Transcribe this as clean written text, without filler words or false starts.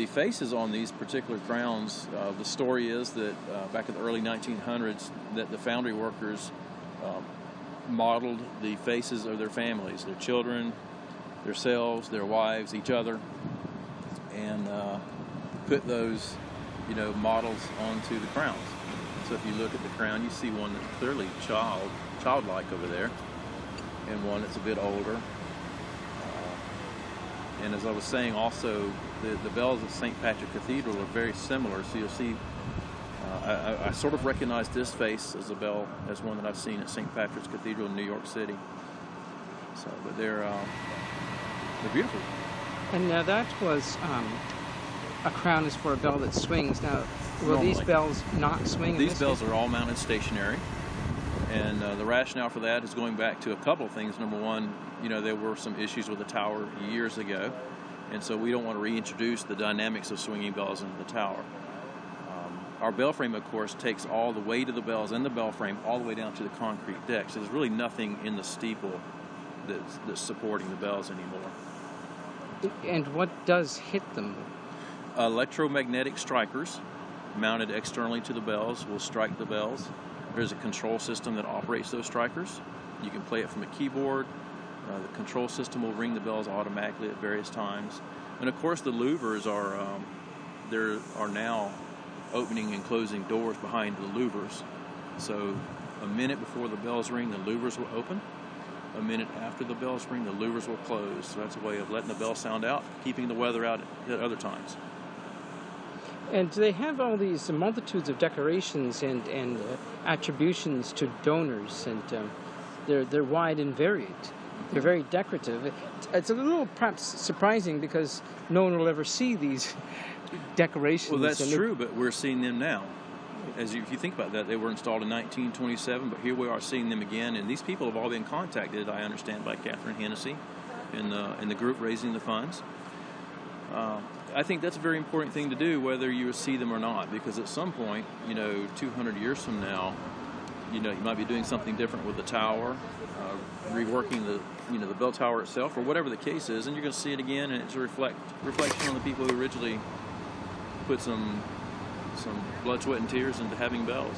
the faces on these particular crowns, the story is that back in the early 1900s, that the foundry workers modeled the faces of their families, their children, themselves, their wives, each other, and put those, models onto the crowns. So if you look at the crown, you see one that's clearly childlike over there, and one that's a bit older. And as I was saying, also the bells of St. Patrick Cathedral are very similar. So you'll see, I sort of recognize this face as a bell as one that I've seen at St. Patrick's Cathedral in New York City. So, but they're beautiful. And now that was a crown is for a bell that swings. Now, will Normally. these bells not swing? These bells are all mounted stationary, and the rationale for that is going back to a couple of things. Number one, there were some issues with the tower years ago, and so we don't want to reintroduce the dynamics of swinging bells into the tower. Our bell frame, of course, takes all the weight of the bells and the bell frame all the way down to the concrete deck, so there's really nothing in the steeple that's supporting the bells anymore. And what does hit them? Electromagnetic strikers mounted externally to the bells will strike the bells. There's a control system that operates those strikers. You can play it from a keyboard. The control system will ring the bells automatically at various times. And of course the louvers there are now opening and closing doors behind the louvers. So a minute before the bells ring, the louvers will open. A minute after the bells ring, the louvers will close. So that's a way of letting the bell sound out, keeping the weather out at other times. And do they have all these multitudes of decorations and attributions to donors, and they're wide and varied. They're very decorative. It's a little perhaps surprising because no one will ever see these decorations. Well, that's true, but we're seeing them now. If you think about that, they were installed in 1927, but here we are seeing them again. And these people have all been contacted, I understand, by Catherine Hennessy and the group raising the funds. I think that's a very important thing to do, whether you see them or not, because at some point, 200 years from now, you might be doing something different with the tower, reworking the bell tower itself, or whatever the case is, and you're going to see it again, and it's a reflection on the people who originally put some blood, sweat, and tears into having bells.